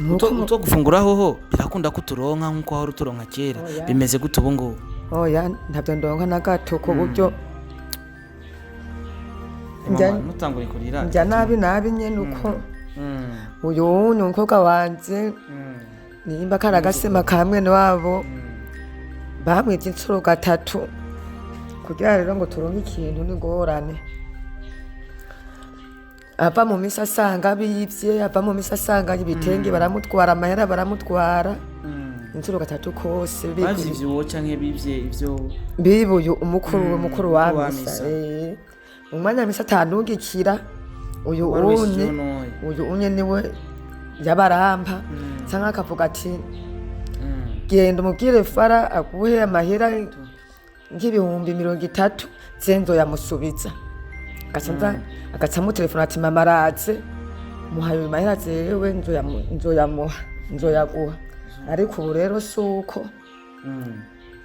uto gufungura hoho birakunda kuturonka nkuko aho ruturonka kera bimeze gute ubu ngo oya ntabyo ndonka na gato ku buryo mutangure kurira njya nabi nyene uko uyu ni umukobwa wanje nimba karagasema kamwe wabo bamwita inshuro gatatu kugira rero ngo turonke ikintu n'ingorane ava mu misa asanga biyivye ava mu misa asanga ibitenge baramutwara amahera baramutwara inshuro gatatu kose bivye uwo canke bivye ivyo bibuye umukuru wa misa umwanya misa atandugikira uyu unye niwe yabaramba canke akavuga ati genda umubwire Fara aguhe amahera nk'ibihumbi 30 zenzo yamusubiza agaca mutelefona ati mama araze muhaye amahera zewe nzoyaguha ariko ubu rero suko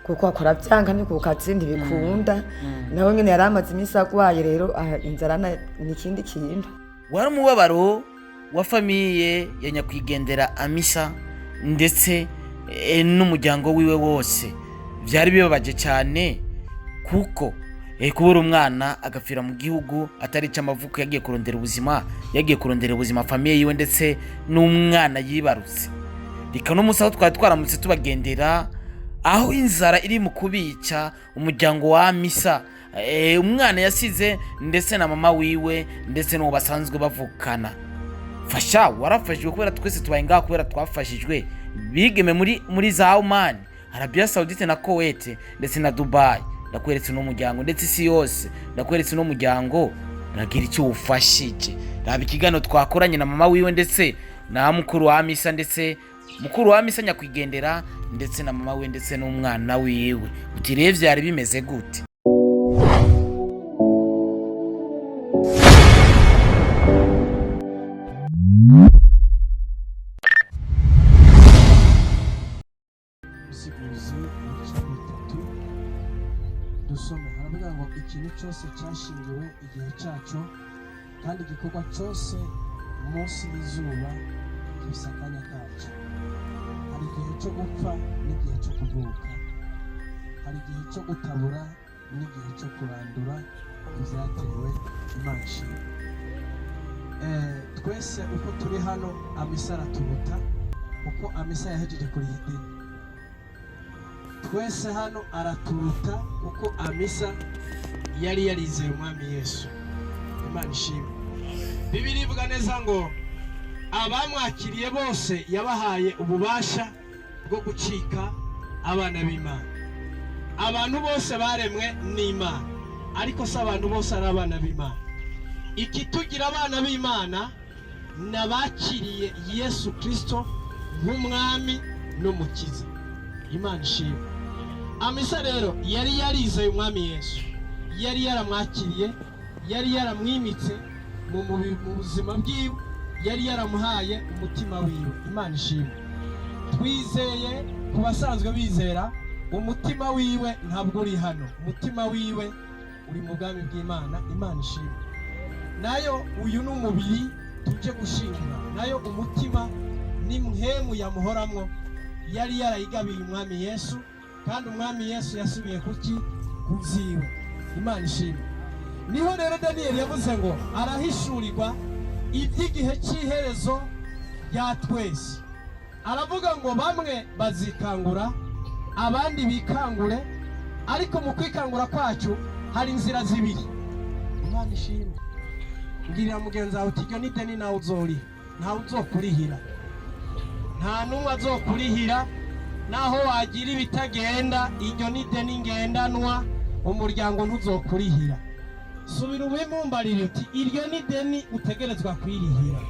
kuko akora byanka ni ku kazi ntibikunda nawe nyene yaramaze imisi agwaye rero inzara n'ikindi kintu wari umubabaro wa famiye ya nyakwigendera Amisa ndetse n'umuryango wiwe wose byari bibabaje cyane kuko kubura umwana agapfira mu gihugu atari cy'amavuko yagiye kurondera ubuzima famiye yiwe ndetse n'umwana yibarutse rika no musaho twari twaramutse tubagendera aho inzara iri mu kubica umuryango wa Amisa umwana yasize ndetse na mama wiwe ndetse n'uwo basanzwe bavukana fasha warafashijwe kubera twese tubaye ngaho kubera twafashijwe bigeme muri za Oman Arabia Saudite na Kuwait ndetse na Dubai ndakweretse n'umuryango ndetse isi yose ndakweretse n'umuryango nagira icyo ufashije raba ikigano twakoranye na mama wiwe ndetse na mukuru wa Amisa ndetse mukuru wa Amisa nyakwigendera ndetse na mama we ndetse n'umwana wiwe utirevye byari bimeze gute dusome haravuga ngo ikintu cyose cyashingiwe igihe cyacu kandi igikorwa cyose munsi y'izuba gifite akanya kacu hari igihe cyo gupfa n'igihe cyo kuvuka hari igihe cyo gutabura n'igihe cyo kurandura ibyatewe Imana ishimwe twese uko turi hano Amisa araturuta uko Amisa yahejeje kuri idini twese hano araturuta uko Amisa yari yarizeye umwami Yesu Imana ishimwe Bibiliya ivuga neza ngo abamwakiriye bose yabahaye ububasha bwo gucika abana b'Imana abantu bose baremwe n'Imana ariko se abantu bose ari abana b'Imana ikitugira abana b'Imana nabakiriye Yesu Kristo nk'umwami n'umukiza Imana ishimwe Amisa rero yari yarizeye umwami Yesu yari yaramwakiriye yari yaramwimitse mu buzima bwiwe yari yaramuhaye umutima wiwe Imana ishimwe twizeye ku basanzwe bizera umutima wiwe ntabwo uri hano umutima wiwe uri mu bwami bw'Imana Imana ishimwe nayo uyu n'umubiri tuje gushingura nayo umutima ni mpemu yamuhoramwo yari yarayigabiye umwami Yesu kandi umwami Yesu yasubiye kuki kuziwe Imana ishimwe niho rero Daniel yavuze ngo arahishurirwa iby'igihe cy'iherezo rya twese aravuga ngo bamwe bazikangura abandi bikangure ariko mu kwikangura kwacu hari inzira zibiri Imana ishimwe ngirira mugenzi wawe uti iryo ni deni nawe uzoriha ntawe uzokurihira nta n'umwe azokurihira naho wagira ibitagenda iryo ni deni ngendanwa umuryango ntuzokurihira subira ubimumbarire uti iryo ni deni utegerezwa kwirihira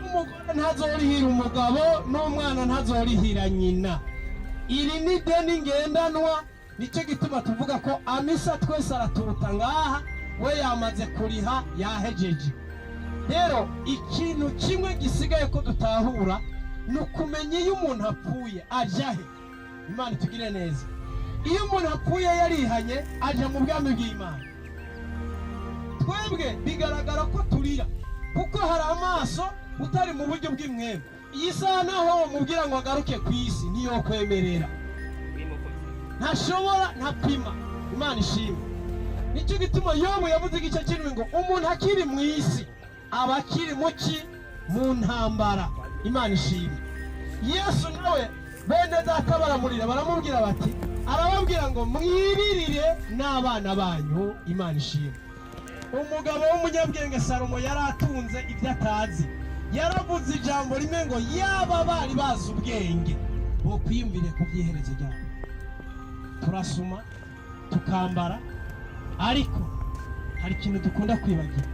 umugore ntazorihira umugabo n'umwana ntazorihira nyina iri ni deni ngendanwa nicyo gituma tuvuga ko Amisa twese araturuta ngaha we yamaze kuriha yahejeje rero ikintu kimwe gisigaye ko dutahura ni ukumenya iyo umuntu apfuye ajahe Imana itugire neza iyo umuntu apfuye yarihanye aja mu bwami bw'Imana twebwe bigaragara ko turira kuko hari amaso utari mu buryo bw'imwemwe, iyi saha naho mubwira ngo agaruke ku isi ntiyokwemerera, ntashobora, ntapima. Imana ishimwe. Nicyo gituma Yobu yavuze igice kinini ngo umuntu akiri mu isi aba akiri muki mu ntambara. Imana ishimwe. Yesu nawe bene data baramurira, baramubwira bati, arababwira ngo mwibirire n'abana banyu. Imana ishimwe. Umugabo w'umunyabwenge Salomo yari atunze ibyo atazi, yaravuze ijambo rimwe ngo yaba bari bazi ubwenge bo kwiyumvire ku by'iherezo ryabo. Turasuma tukambara, ariko hari ikintu dukunda kwibagira.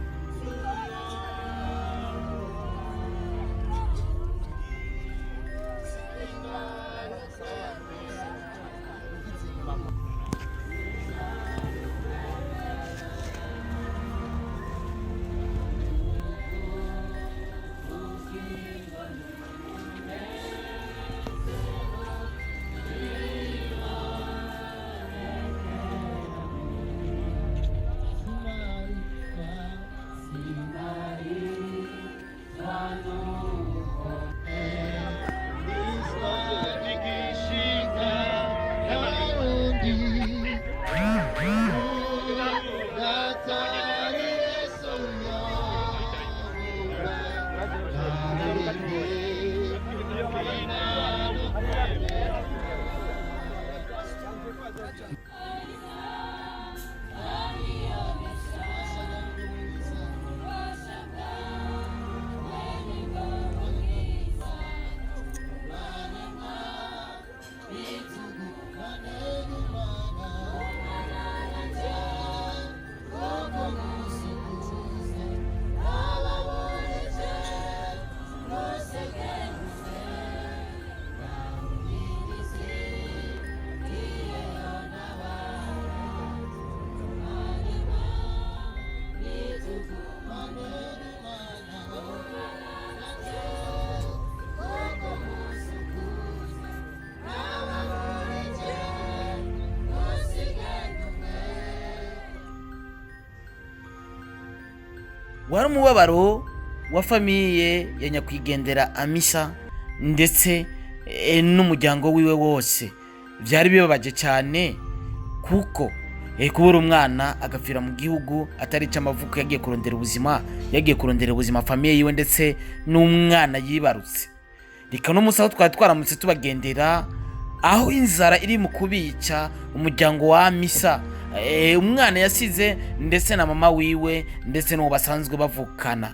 wari umubabaro wa famiye ya nyakwigendera Amisa ndetse n'umuryango wiwe wose. Byari bibabaje cyane kuko kubura umwana agapfira mu gihugu atari cy'amavuko, yagiye kurondera ubuzima famiye yiwe ndetse n'umwana yibarutse. Reka no musaho twaramutse tubagendera aho inzara iri mu kubica umuryango wa Amisa, umwana yasize ndetse na mama wiwe ndetse n'uwo basanzwe bavukana.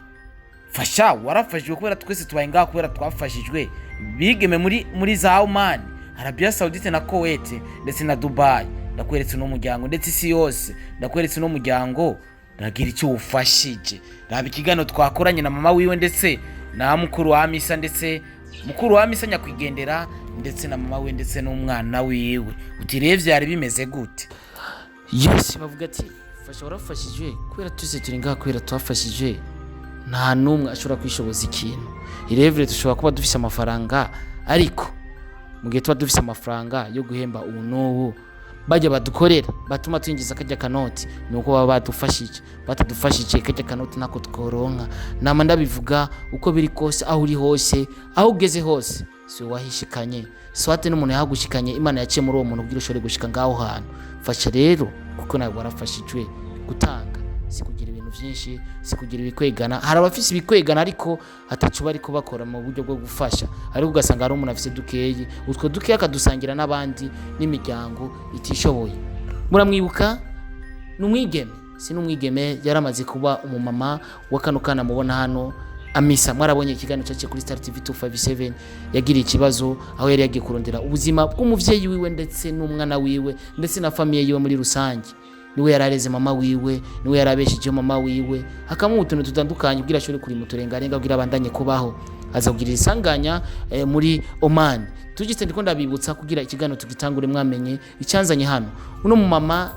Fasha warafashijwe kubera twese tubaye ngaho kubera twafashijwe. Bigeme muri za Oman, Arabia Saudite na Kuwait ndetse na Dubai. Ndakweretse no muryango ndetse isi yose ndakweretse no muryango, ndagira icyo ufashije. Raba ikigano twakoranye na mama wiwe ndetse na mukuru wa Amisa, ndetse mukuru wa Amisa nyakwigendera ndetse na mama we ndetse n'umwana wiwe. Utirevye byari bimeze gute? Yes, bavuga ati fasha warafashijwe kubera twese turi ngaho kubera twafashijwe. Nta numwe ashobora kwishoboza ikintu. Irevre dushobora kuba dufise amafaranga, ariko mu gihe tuba dufise amafaranga yo guhemba ubu n'ubu bajya badukorera batuma twinjiza kajya kanoti, nuko baba badufashije. Batadufashije kajya kanoti nako tworonka. Nama ndabivuga uko biri kose, aho uri hose, aho ugeze hose, si wahishikanye, swate n'umuntu yahagushikanye. Imana yaciye muri uwo muntu kugira ushobore gushika ngaho hantu. Fasha rero kuko nawe warafashijwe. Gutanga si kugira ibintu byinshi, si kugira ibikwegana. Hari abafise ibikwegana ariko atacu bari ko bakora mu buryo bwo gufasha, ariko ugasanga hari umuntu afise dukeyi, utwo dukeyi akadusangira n'abandi n'imiryango itishoboye. Muramwibuka n'umwigeme, si n'umwigeme, yaramaze kuba umumama wa kano kana mubona hano Amisa. Mwarabonye ikiganiro cyace kuri Star TV 257, yagiriye ikibazo aho yari yagiye kurondera ubuzima bw'umuvyeyi wiwe ndetse n'umwana wiwe ndetse na famiye yiwe muri rusange. Niwe yarareze mama wiwe, niwe yarabeshijeho mama wiwe, hakamu utuntu tutandukanye kugira ashobore kuri muturengarenga kugira abandanye kubaho. Aza kugira isanganya muri Oman. Tugiste ndiko ndabibutsa kugira ikiganiro tugitangure mwamenye icyanzanye hano. Uno mu mama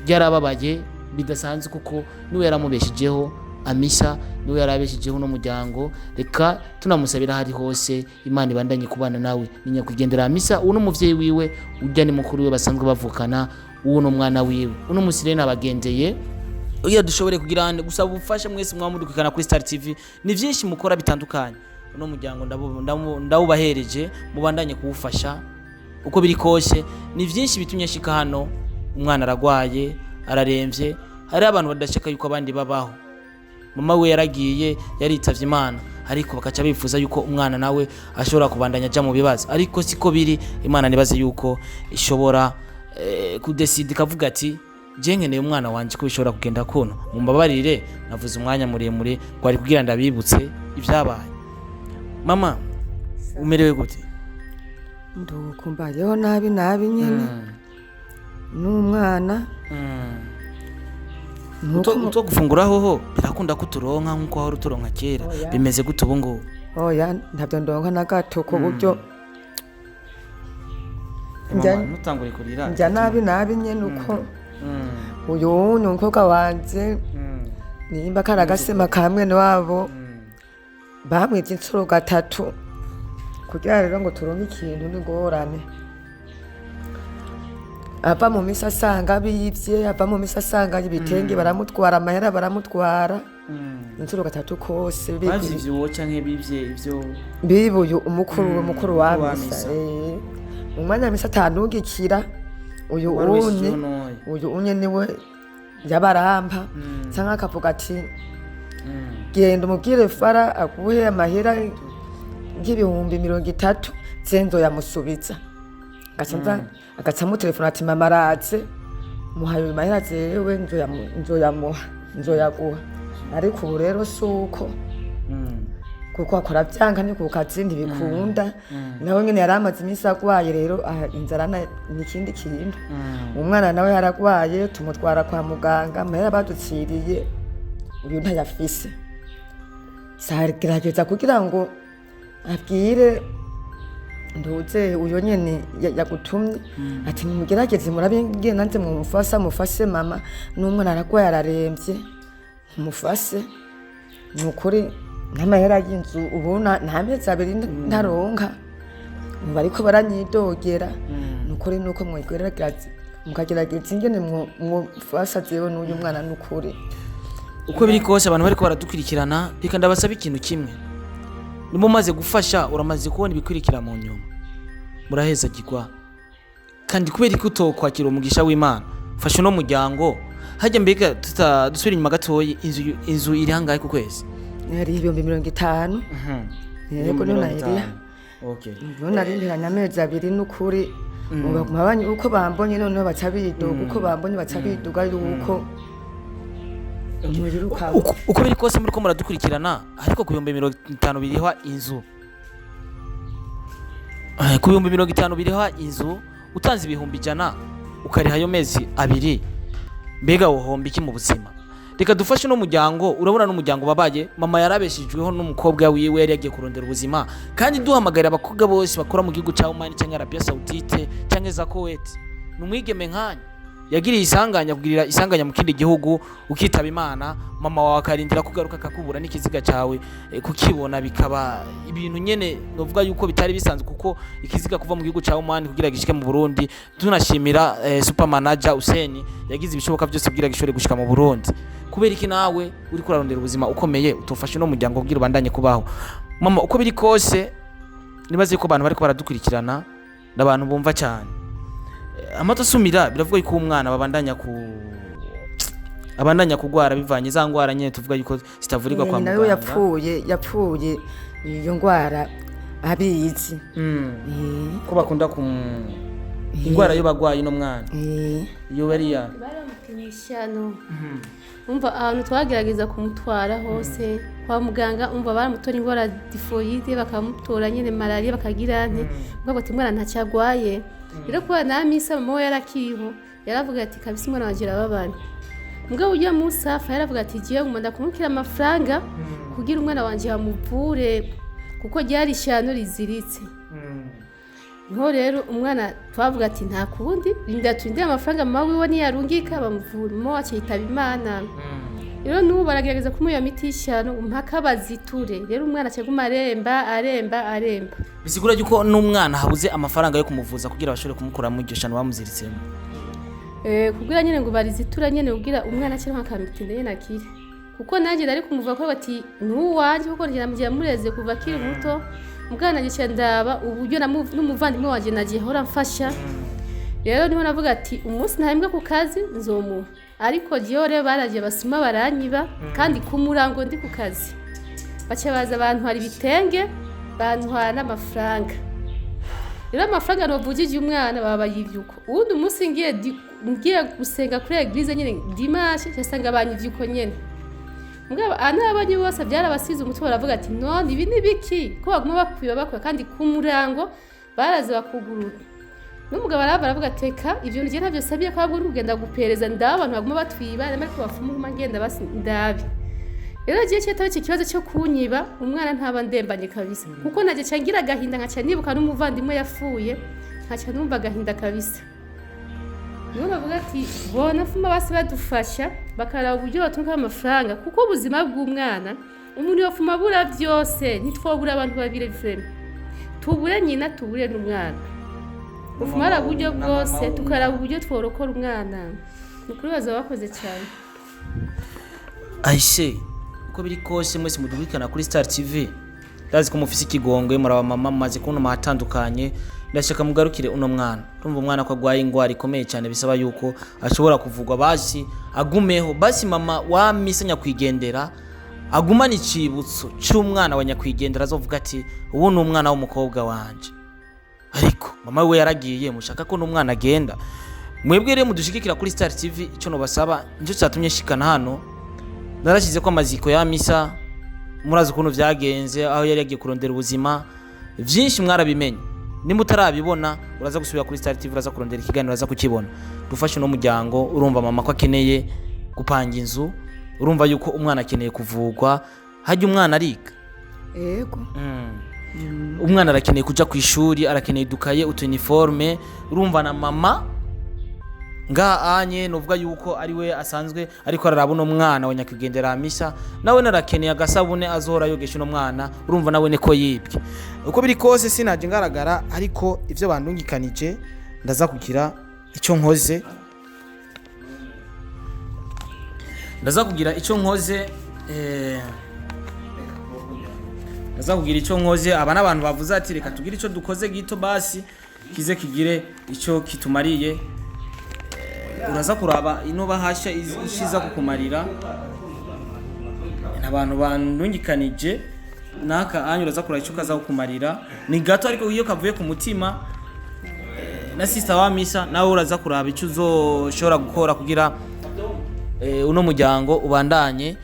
yarababaye bidasanzwe kuko niwe yaramubeshijeho Amisa, niwe yarabeshijeho no muryango. Reka tunamusabira hari hose Imana ibandanye kubana nawe. Ninya kugendera Amisa, uno muvyeyi wiwe ujya ni mukuru we basanzwe bavukana, uwo no mwana wiwe. Uno musirene abagendeye iyo dushobore kugira gusaba ubufasha mwese mwamudukana kuri Star TV ni byinshi mukora bitandukanye uno muryango ndawubahereje mubandanye kuwufasha uko biri kose ni byinshi bitumye shika hano umwana aragwaye araremvye hari abantu badashaka yuko abandi babaho mama we yaragiye yaritavye Imana ariko bakaca bifuza yuko umwana nawe ashobora kubandanya aja mu bibazo ariko siko biri Imana nibaze yuko ishobora kudeside kavuga ati je nkeneye umwana wanje ko bishobora kugenda kuno mumbabarire navuze umwanya muremure kwari kugira ndabibutse ivyabaye mama umerewe gute ndukumbayeho nabi nyene n'umwana uto gufungura hoho birakunda kuturonka nkuko aho ruturonka kera bimeze gute ubu ngubu oya ntabyo ndonka na gato ku buryo nutangure kurira njya nabi nyene uko uyu ni umukobwa wanje nimba karagasema ka mwene wabo bamwivye inshuro gatatu kugira rero ngo turonke ikintu n'ingorane ava mu misi asanga biyivye ava mu misi asanga ibitenge baramutwara amahera baramutwara inshuro gatatu kose bivye uwo canke bivye ivyo bibuye umukuru wa misa mu mwanya misa atandugikira uyu unye niwe yabaramba canke akavuga ati genda umubwire Fara aguhe amahera nk'ibihumbi 30 zenzo yamusubiza agaca mutelefona ati mama araze muhaye amahera jewe nzoyaguha ariko ubu rero suko kuko akora byanga ni ku kazi ntibikunda nawe nyene yaramaze imisi agwaye rero inzara n'ikindi kintu umwana nawe yaragwaye tumutwara kwa muganga amahera baduciriye uyu ntayafise sagerageza kugira ngo abwire nduze uyo nyene yagutumye ati mugerageze murabingiye nanze mufashe mama n'umwana aragwaye araremvye mufashe nukuri n'amahera y'inzu ubona nta mezi abiri ntaronka bariko baranyidogera nukuri nuko mwigerageza mukagerageza ingene mufasha jewe n'uyu mwana nukuri uko biri kose abantu bariko baradukurikirana reka ndabasaba ikintu kimwe nimo maze gufasha uramaze kubona ibikurikira mu nyuma muraheza gikwa kandi kubera ko utokwakira umugisha w'Imana fasha no muryango hajya mbega dusubira inyuma gatoyi inzu iri hangaye ku kwezi yari 50. Yego none iriya okay none arindira amezi abiri n'ukuri mabanye uko bambonye none baca bidoga uko bambonye baca bidoga yuko uko biri kose muri ko muradukurikirana ariko ku 50 biriho inzu ku 50 biriho inzu utanze 100 ukariha yo mezi abiri mbega wohomba iki mu buzima reka dufashe no muryango urabona n'umuryango babaye mama yarabeshijweho n'umukobwa wiwe yari yagiye kurondera ubuzima kandi duhamagarira abakobwa bose bakora mu gihugu cya Oman cyangwa Arabia Saudite cyangwa za Kuwait numwigeme nkanya yagiriye isanganya kugirira isanganya mu kindi gihugu ukitaba Imana mama wawe akarindira kugaruka akakubura n'ikiziga cyawe kukibona bikaba ibintu nyene novuga yuko bitari bisanzwe kuko ikiziga kuva mu gihugu cya Oman kugira gishike mu Burundi tunashimira super manager Useni yagize ibishoboka byose kugira gishore gushika mu Burundi kubera iki nawe uri kurarondera ubuzima ukomeye utofashe no muryango kugira ubandanye kubaho mama uko biri kose nibaze ko abantu bari ko baradukurikirana n'abantu bumva cyane amato sumira biravuga yuko umwana abandanya kugwara bivanye za ngwara nyene tuvuga yuko zitavurirwa kwa muganga nayo yapfuye iyo ngwara abizi ko bakunda ku ingwara yo bagwaye no mwana iyo bariya baramukinishano umva ahantu twagerageza kumutwara hose kwa muganga umva baramutora ingwara tifoyide bakamutora nyene malaria bakagira nte ngo ati mwana ntacyagwaye rero kwa namisa mama yarakiriho yaravuga ati kabisa umwana wanje arababana mugabo ujya musafa yaravuga ati giye ngomba kumukira amafaranga kugira umwana wanje yamuvure kuko ryari ishyano riziritse niho rero umwana twavuga ati nta kundi rinda turinde amafaranga mama wiwe niyarungika bamuvura mo akitaba Imana rero n'ubu baragerageza kumuha miti y'ishyano mpaka baziture rero umwana cyaguma aremba bisigura yuko n'umwana habuze amafaranga yo kumuvuza kugira bashobore kumukura mu iryo shano bamuziritsemo kugira nyene ngo barizitura nyene kugira umwana akiri nk'akamitinde nyene akire kuko nanjye nari kumuva ko bati nuwanje kuko ngira mugiye mureze kuva akiri muto mugana nagiye ndaba uburyo n'umuvandimwe wanje nagiye hora mfasha rero niho navuga ati umunsi ntahembwa ku kazi nzomuha ariko giyo rero baragiye basuma baranyiba kandi ku murango ndi ku kazi bace baza abantu hari bitenge bantwara n'amafaranga rero amafaranga novugije umwana baba yivyuko ubundi umunsi ngiye gusenga kuri eglise nyene dimanche cyasanga abanyivyuko nyene mugabo anabanye bose byarabasize umutwe baravuga ati none ibi ni biki ko baguma bakwiba bakwa kandi ku murango baraza bakugurura n'umugabo baravuga teka ivyo ngiye ntavyo sabiye ko agura ugenda gupereza ndabantu baguma batwiba ariko bafuma ngenda basi ndabi rero giye cyetaho iki kibazo cyo kunyiba umwana ntaba ndembanye kabisa kuko naje cyangira gahinda nkaca nibuka n'umuvandimwe yafuye nkaca numva gahinda kabisa niyo bavuga ati bona fuma basi badufasha bakaraba uburyo batunga amafaranga kuko ubuzima bw'umwana umuntu yofuma bura byose ntitwobura abantu babire frame tubure nyina tubure n'umwana ufumara uburyo bwose tukaraba uburyo tworokora umwana nukuri baza bakoze cyane Aishe uko biri kose mwese mudubikana kuri Star TV ndazi ko mufise ikigongwe muri aba mama maze kuno mahatandukanye ndashaka mugarukire uno mwana urumva umwana ko agwaye ingwara ikomeye cyane bisaba yuko ashobora kuvugwa basi agumeho basi mama wa Misa Nyakwigendera agumana icibutso cy'umwana wa Nyakwigendera azovuga ati ubu ni umwana w'umukobwa wanje ariko mama we yaragiye mushaka ko n'umwana agenda mwebwe rero mudushikikira kuri Star TV icyo no basaba nicyo cyatumye shikana hano narashize ko amaziko ya Misa murazi ukuntu vyagenze aho yari yagiye kurondera ubuzima byinshi mwarabimenye nimba utarabibona uraza gusubira kuri Star TV uraza kurondera ikiganiro uraza kukibona dufashe no muryango urumva mama ko akeneye gupanga inzu urumva yuko umwana akeneye kuvugwa hajye umwana ariga yego umwana arakeneye kuja ku ishuri arakeneye dukaye utuniforme urumva na mama anye novuga yuko ari we asanzwe ariko ararabona umwana wa Nyakwigendera Misa nawe narakeneye agasabune azohora yogesha no mwana urumva nawe neko yibwe uko biri kose sinaje ngaragara ariko ivyo bandungikanije ndaza kugira icyo nkoze aba n'abantu bavuze ati reka tugire icyo dukoze gito basi kize kigire icyo kitumariye uraza kuraba ino bahasha ishiza kukumarira abantu bandungikanije naka anyu uraza kuraba icyo kaza kukumarira ni gato ariko iyo kavuye ku mutima na sister wa Misa nawe uraza kuraba icyo uzoshobora gukora kugira uno muryango ubandanye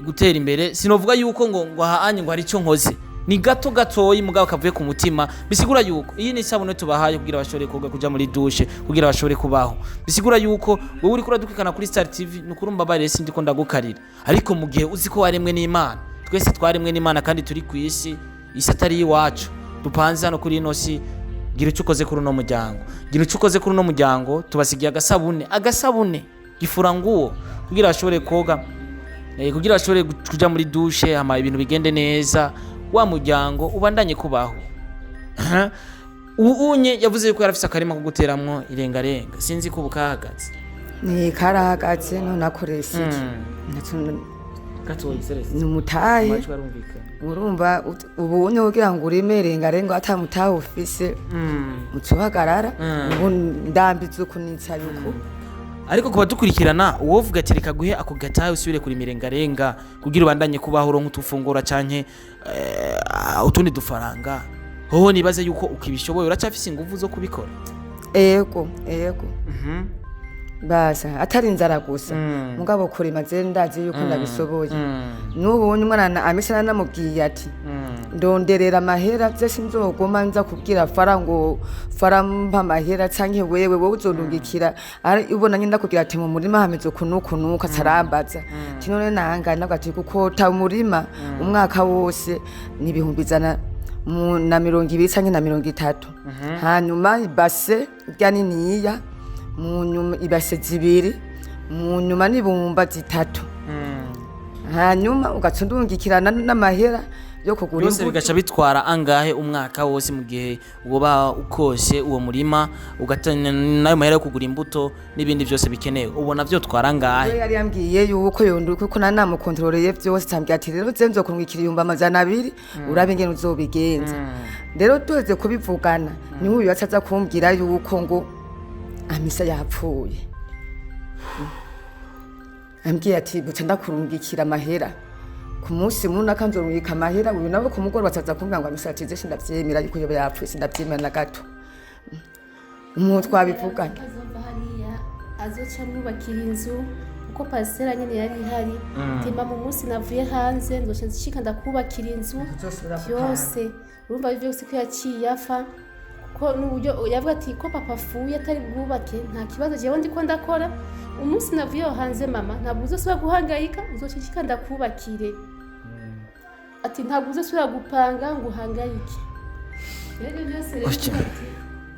gutera imbere sinovuga yuko ngo ahanye ngo hari icyo nkoze ni gato gatoyi mugabo kavuye ku mutima bisigura yuko iyi ni sabune tubahaye kugira bashobore koga kuja muri douche kugira bashobore kubaho bisigura yuko wowe uri kuradukikana kuri Star TV nukurumba bare sindi ko ndagukarira ariko mu gihe uzi ko waremwe n'Imana twese twaremwe n'Imana kandi turi ku isi atari iwacu dupanze hano kuri ino si gira icyo ukoze kuri uno muryango tubasigiye agasabune gifura nguwo kugira bashobore koga kugira bashobore kuja muri douche hama ibintu bigende neza wa muryango ubandanye kubaho unye yavuze yuko yarafise akarima ko guteramwo irengarenga sinzi ko bukahagaze ni karahagaze none akoresheje gatoyi serese ni umutayi urumva ubu unye kugira ngo urime irengarenga atamutayi ufise mutuhagarara ubu ndambize ukunitsa yuko ariko kuba dukurikirana uwovuga ati reka guhe ako gataye usubire kuri mirengarenga kugira ubandanye kubaho ronka utufungura canke utundi dufaranga hoho nibaze yuko ukibishoboye uracafise ingufu zo kubikora ego basa atari inzara gusa mugabo kurima je ndazi yuko ndabisoboye n'ubu umwana Amisa namubwiye ati ndonderera amahera bye sinzogoma nza kubwira farampa amahera canke wewe uzorungikira ari ubona nyenda kugira ati mu murima hameze kunuka tarambaza tinone nangana nagati kuko ta umurima umwaka wose ni 120 na 200 canke na 30 hanyuma ibase ryani niya mu nyuma ibase zibiri mu nyuma nibumba zitatu hanyuma ugatsundungikirana n'amahera yo kugura byose imbuto. bigaca bitwara angahe umwaka wose mu gihe uba ukose uwo murima ugatanya nayo mahera yo kugura imbuto n'ibindi byose bikenewe ubona byo twara angahe? yari yambwiye yuko yonduka kuko namukontororeye byose tambye ati rero zenzo kurungikira 200 urabe ingene uzobigenza. Rero tuze kubivugana ni uyu yacaza kumbwira yuko ngo Amisa yapfuye. Ambwiye ati buca ndakurungikira amahera ku munsi muna kanzorungika amahera uyu nabo ku mugoroba bacaza kumbwira ngo Amisa atize sindavyemera yuko yoba yapfuye sindavyemera na gato. Umuntu twabivugana azova hariya azoca mwubakira inzu uko pasiteri nyine yari ihari tema mu munsi navuye hanze ndoshye nshika ndakubakira inzu byose urumva bivyo ko yaciye afa ko n'uburyo yavuga ati ko papa afuye atari bwubake nta kibazo jewe ndiko ndakora umunsi navuye hanze mama ntabwo uzosubira guhangayika uzoshye nshika ndakubakire ati ntabwo uzosubira gupanga ngo uhangayike rero byose rero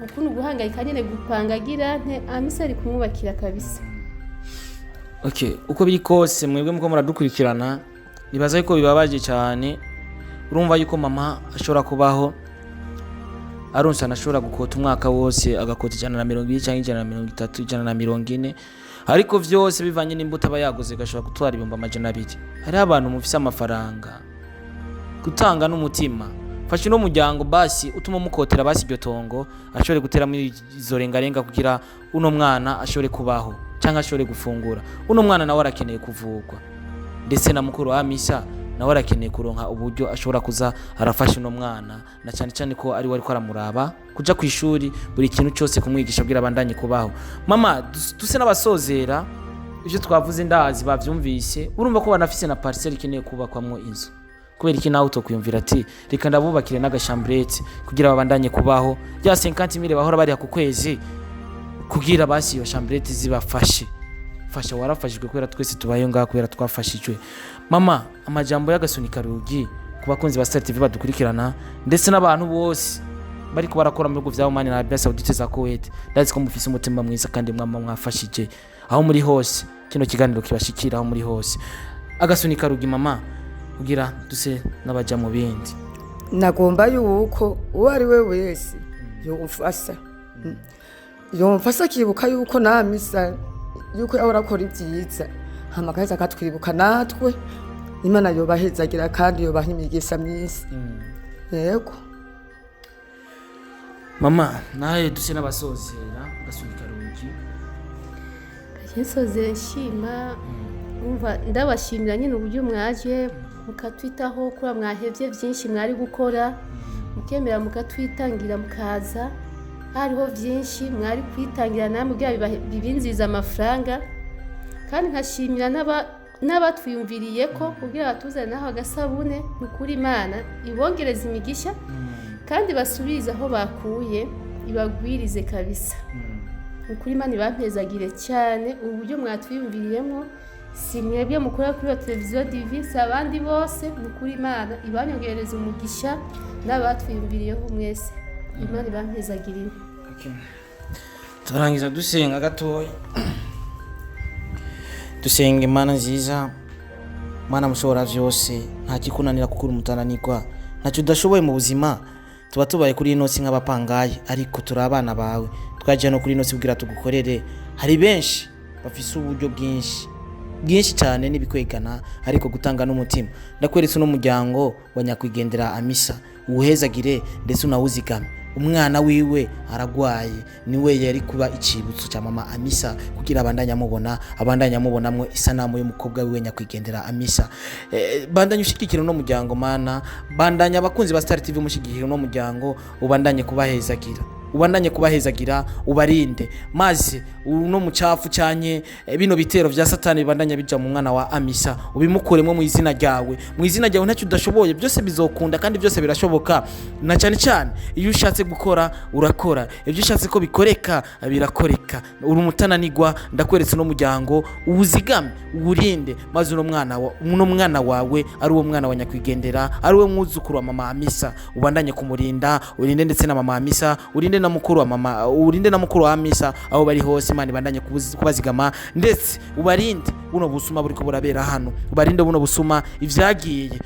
ukuntu guhangayika nyine gupanga agira nte Amisa ari kumwubakira kabisa. Okay, uko biri kose mwebwe muko muradukurikirana nibaza yuko bibabaje cyane. Urumva yuko mama ashobora kubaho aronsa anashobora gukota umwaka wose agakota 120 cyangwa 130 140 ariko vyose bivanye n'imbuto aba yaguze gashobora gutwara 200. Hari abantu mufise amafaranga gutanga n'umutima fasha no muryango basi utuma mukotera basi iryo tongo ashobore gutera muri izo rengarenga kugira uno mwana ashobore kubaho cyangwa ashobore gufungura. Uno mwana nawe arakeneye kuvugwa ndetse na mukuru wa Amisa nawe arakeneye kuronka uburyo ashobora kuza arafasha uno mwana na cyane cyane ko ari wari ko aramuraba kuja ku ishuri buri kintu cyose kumwigisha bwira abandanye kubaho. Mama duse n'abasozera ivyo twavuze ndazi bavyumvise urumva ko banafise na parcelle ikeneye kubakwamwo inzu kubera iki nawe utokuyumvira ati reka ndabubakire n'agashambrete kugira babandanye kubaho ya 50,000 bahora bari ku kwezi kugira basi iyo chambrete zibafashe fasha warafashijwe kubera twese tubayo ngaho kubera twafashijwe. Mama amajambo y'agasunika rugi kubakunzi ba Star TV badukurikirana ndetse n'abantu bose bari ko barakora mu bihugu vya Oman na Arabia Saudite za Kuwait ndazi ko mufise umutima mwiza kandi mwafashije aho muri hose kino kiganiro kibashikira aho muri hose. Agasunika rugi mama kugira duse n'abaja mu bindi nagomba yuko uwo ari we wese yomfasa kibuka yuko na Amisa yuko ahora akora ibyiza hamakaza akatwibuka natwe Imana yobahezagira kandi yobaha imigisha myinshi. Yego mama naye duse n'abasozera agasunika rugi Yesoze nshima umva ndabashimira nyine uburyo mwaje mukatwitaho kura mwahevye byinshi mwari gukora mukemera mukatwitangira mukaza hariho byinshi mwari kwitangira namwe bya bibinziza amafaranga kandi nkashimira n'abatwiyumviriye ko kugira batuzane naho agasabune n'ukuri Imana ibongereza imigisha kandi basubiza aho bakuye ibagwirize kabisa ukuri Imana bampezagire cyane uburyo mwatwiyumviriyemo si mwebwe mukora kuri televiziyo divisi abandi bose mukuri Imana ibanyongereza umugisha n'abatwiyumviriyeho mwese Imana bampezagirire. Turangiza dusenga gatoya dusenga Imana nziza Mana mushobora vyose nta kikunanira kukuri umutananirwa ntacyo udashoboye mu buzima tuba tubaye kuri inosi nk'abapangaye ariko turi abana bawe twaje no kuri inosi kugira tugukorere. Hari benshi bafise uburyo bwinshi cyane nibikwegana ariko gutanga n'umutima ndakweretse no muryango wa nyakwigendera Amisa uwuhezagire ndetse unawuzigame. Umwana wiwe aragwaye niwe yari kuba icibutso cya mama Amisa kugira abandanya mubonamwe isanamu y'umukobwa wiwe nyakwigendera Amisa. Bandanya ushikikira no muryango Mana bandanya abakunzi ba Star TV mushigikira no muryango ubandanye kubahezagira ubarinde maze uno mucafu cyanye bino bitero vya satani bibandanya bija mu mwana wa Amisa ubimukuremo mu izina ryawe ntacyo udashoboye byose bizokunda kandi byose birashoboka na cyane iyo ushatse gukora urakora ibyo ushatse ko bikoreka birakoreka uri umutananirwa ndakweretse no muryango ubuzigame urinde maze uno mwana wawe ari uwo mwana wa nyakwigendera ari we mwuzukuru wa mama Amisa ubandanye kumurinda urinde ndetse na mama Amisa urinde urinde na mukuru wa mama, urinde na mukuru wa Hamisa aho bari hose. Imana ibandanye kubazigama ndetse ubarinde buno busuma buriko burabera hano, ubarinde buno busuma ivyagiye,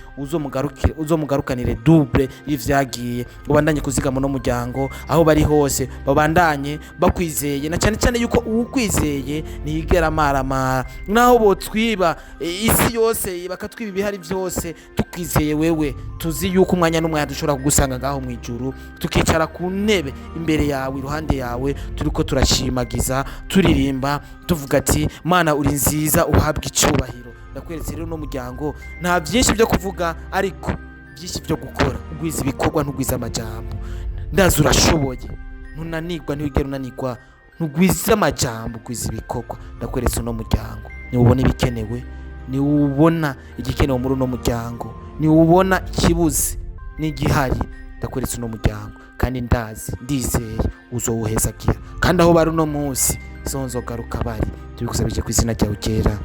uzomugarukanire double ivyagiye, ubandanye kuzigama no muryango aho bari hose, babandanye bakwizeye, na cyane cyane yuko ukwizeye ntigera maramara. Naho botwiba isi yose bakatwiba ibihari byose, tukwizeye wewe, tuzi yuko umwanya n'umwanya dushobora kugusanga ngaho mu ijuru, tukicara ku ntebe imbere yawe, iruhande yawe, turiko turashimagiza, turirimba, tuvuga ati Mana uri nziza, uhabwe icyubahiro. Ndakweretse rero no muryango nta byinshi byo kuvuga, ariko byinshi byo gukora. Ugwiza ibikorwa ntugwiza amajambo. Ndazi urashoboye, ntunanirwa, ntiwigera unanirwa, ntugwiza amajambo, ugwiza ibikorwa. Ndakweretse no muryango niwubona ibikenewe, niwubona igikenewe muri no muryango, niwubona ikibuze n'igihari, ndakweretse no muryango, kandi ndizeye uzowuhezagira, kandi aho bari uno munsi sonzogaruka bari. Tubigusabije ku izina ryawe ryera.